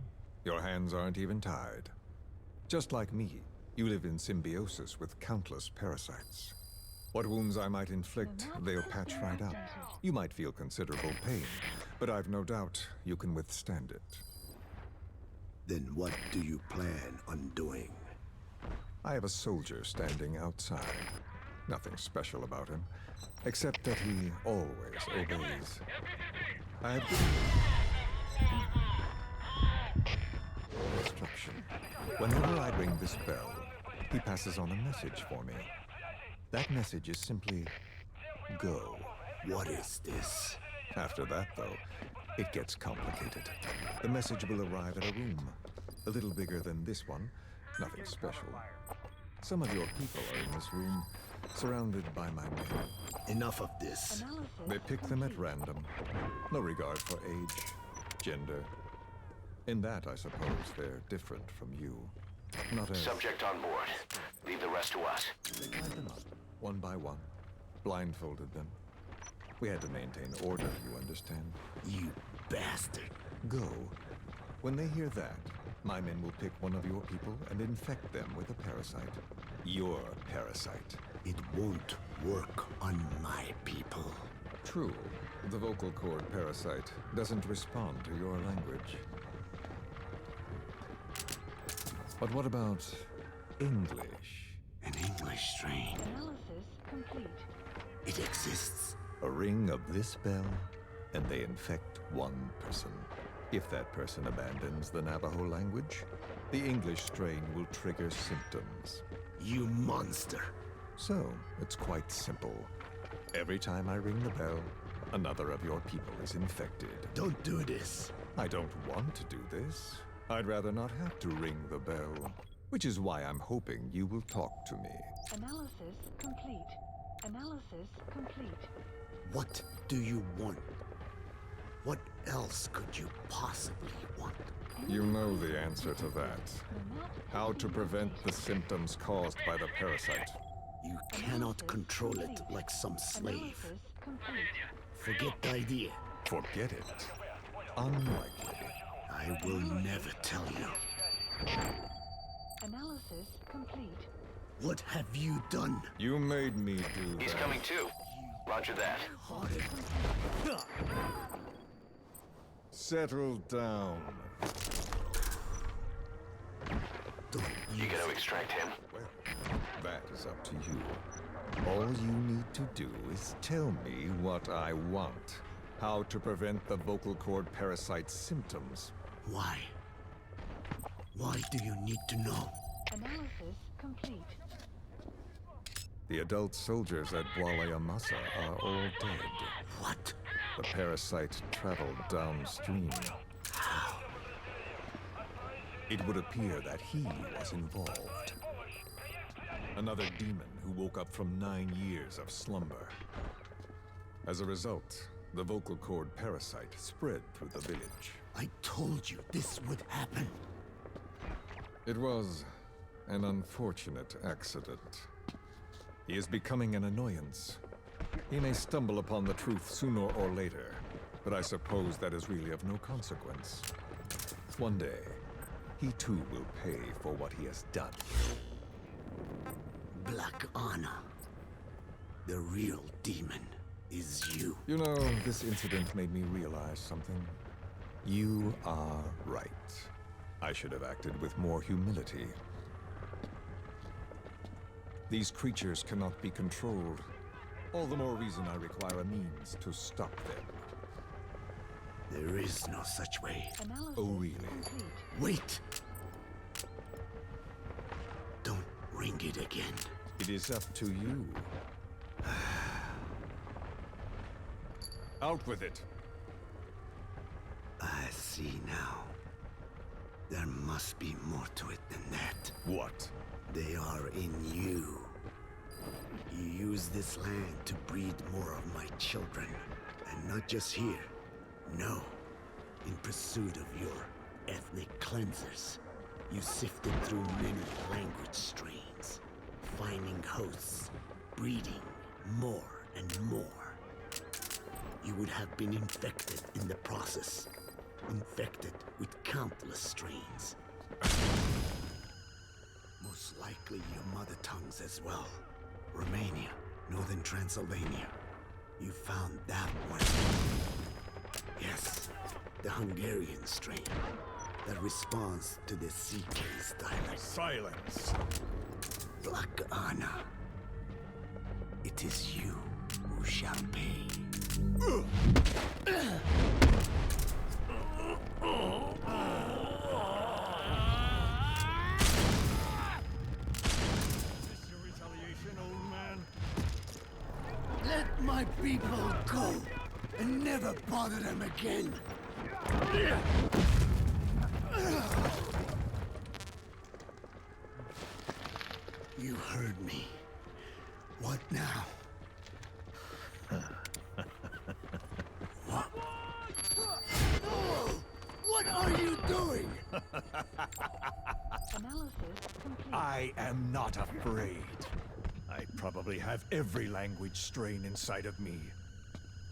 Your hands aren't even tied. Just like me, you live in symbiosis with countless parasites. What wounds I might inflict, they'll patch right up. You might feel considerable pain, but I've no doubt you can withstand it. Then what do you plan on doing? I have a soldier standing outside. Nothing special about him, except that he always obeys. I have given him instruction. Whenever I ring this bell, he passes on a message for me. That message is simply, go. What is this? After that, though, it gets complicated. The message will arrive at a room, a little bigger than this one, nothing special. Some of your people are in this room, surrounded by my men. Enough of this. They pick them at random. No regard for age, gender. In that, I suppose, they're different from you. Not as... Subject on board. Leave the rest to us. They tied them up, one by one. Blindfolded them. We had to maintain order, you understand? You bastard. Go. When they hear that, my men will pick one of your people and infect them with a parasite. Your parasite. It won't work on my people. True. The vocal cord parasite doesn't respond to your language. But what about English? An English strain. Analysis complete. It exists. A ring of this bell, and they infect one person. If that person abandons the Navajo language, the English strain will trigger symptoms. You monster. So, it's quite simple. Every time I ring the bell, another of your people is infected. Don't do this. I don't want to do this. I'd rather not have to ring the bell. Which is why I'm hoping you will talk to me. Analysis complete. Analysis complete. What do you want? What else could you possibly want? You know the answer to that. How to prevent the symptoms caused by the parasite. You cannot control it like some slave. Forget the idea. Forget it. Unlikely. I will never tell you. Analysis complete. What have you done? You made me do that. He's coming too. Roger that. Settle down. You gonna extract him? Well, that is up to you. All you need to do is tell me what I want. How to prevent the vocal cord parasite's symptoms. Why? Why do you need to know? Analysis complete. The adult soldiers at Bwala are all dead. What? The parasite traveled downstream. How? It would appear that he was involved. Another demon who woke up from 9 years of slumber. As a result, the vocal cord parasite spread through the village. I told you this would happen. It was an unfortunate accident. He is becoming an annoyance. He may stumble upon the truth sooner or later, but I suppose that is really of no consequence. One day, he too will pay for what he has done. Black Anna. The real demon is you. You know, this incident made me realize something. You are right. I should have acted with more humility. These creatures cannot be controlled. All the more reason I require a means to stop them. There is no such way. Analysis Oh, really? complete. Wait! Don't ring it again. It is up to you. Out with it! I see now. There must be more to it than that. What? They are in you. You use this land to breed more of my children. And not just here. No. In pursuit of your ethnic cleansers. You sifted through many language strains. Finding hosts. Breeding more and more. You would have been infected in the process. Infected with countless strains. Most likely your mother tongues as well. Romania, Northern Transylvania. You found that one. Yes, the Hungarian strain that responds to the CK's dialect. Silence! Black Anna. It is you who shall pay. Is this your retaliation, old man? Let my people go and never bother them again. You heard me. What now? What? No! What are you doing? Analysis complete. I am not afraid. I probably have every language strain inside of me.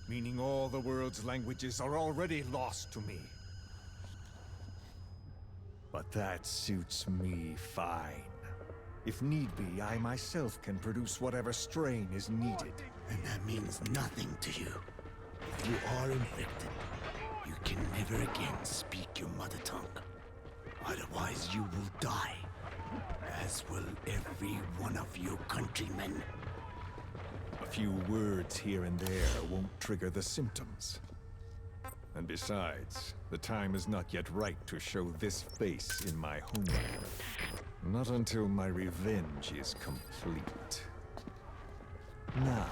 Meaning all the world's languages are already lost to me. But that suits me fine. If need be, I myself can produce whatever strain is needed. And that means nothing to you. If you are infected, you can never again speak your mother tongue. Otherwise, you will die. As will every one of your countrymen. A few words here and there won't trigger the symptoms. And besides, the time is not yet right to show this face in my homeland. Not until my revenge is complete. Now,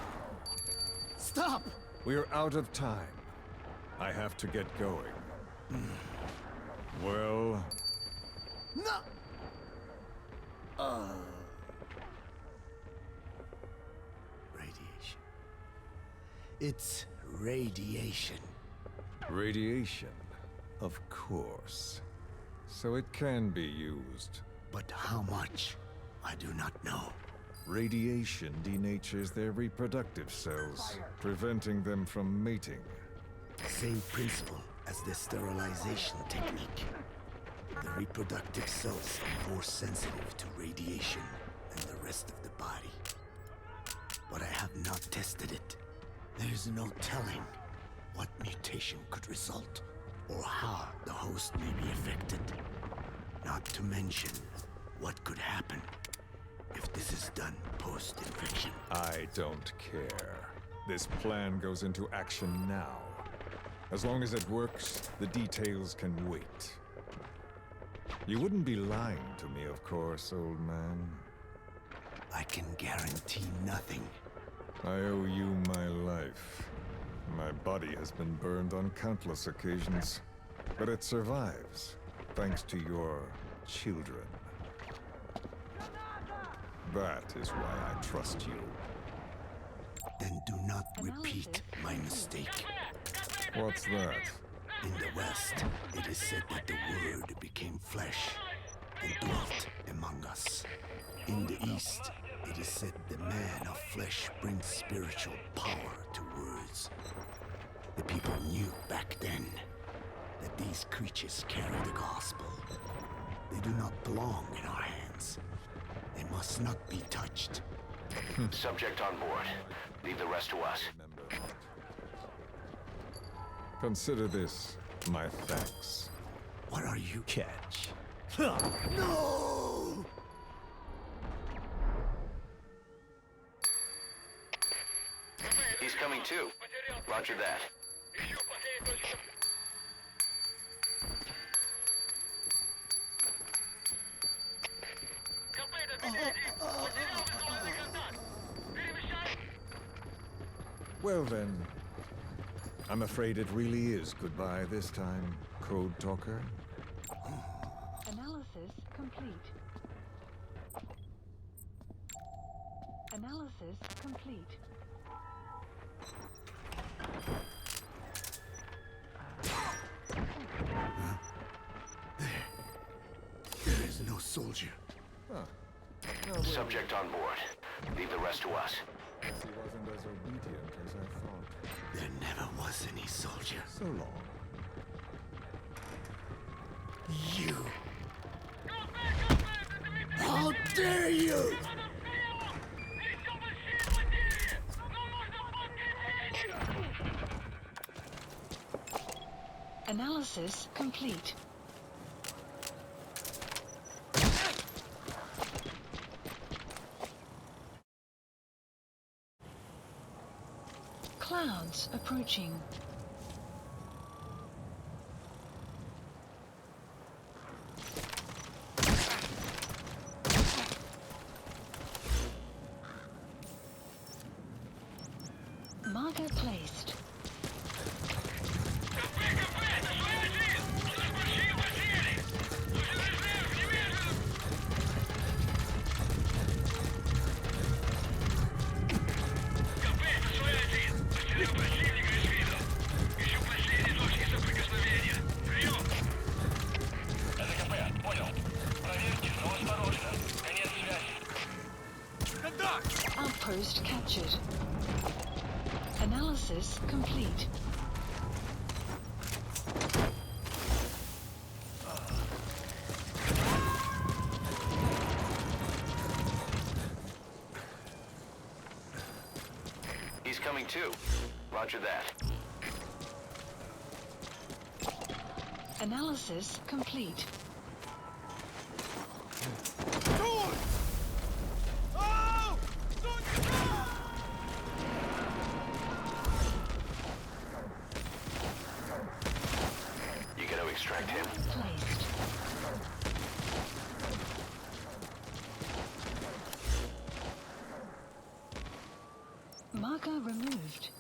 Stop! we're out of time. I have to get going. Well, No! Radiation. It's radiation. radiation, of course. So it can be used. But how much? I do not know. Radiation denatures their reproductive cells, preventing them from mating. Same principle as the sterilization technique. The reproductive cells are more sensitive to radiation than the rest of the body. But I have not tested it. There's no telling what mutation could result, or how the host may be affected. Not to mention what could happen if this is done post-infection. I don't care. This plan goes into action now. As long as it works, the details can wait. You wouldn't be lying to me, of course, old man. I can guarantee nothing. I owe you my life. My body has been burned on countless occasions, but it survives, thanks to your children. That is why I trust you. Then do not repeat my mistake. What's that? In the West, it is said that the Word became flesh. and dwelt among us. In the East, it is said the man of flesh brings spiritual power to words. The people knew back then that these creatures carry the gospel. They do not belong in our hands. They must not be touched. Subject on board. Leave the rest to us. Remember that. Consider this my thanks. What are you? Catch. No! He's coming too. Roger that. Well then, I'm afraid it really is goodbye this time, Code Talker. Analysis complete. Analysis complete. There is no soldier. Huh. No, well, Subject on board. Leave the rest to us. he wasn't as obedient as I thought. There never was any soldier. So long. You! How dare you! Analysis complete. Clouds approaching. Marker placed. Outpost captured. Analysis complete. He's coming too. Roger that. Analysis complete. You gonna extract him? Placed. Marker removed.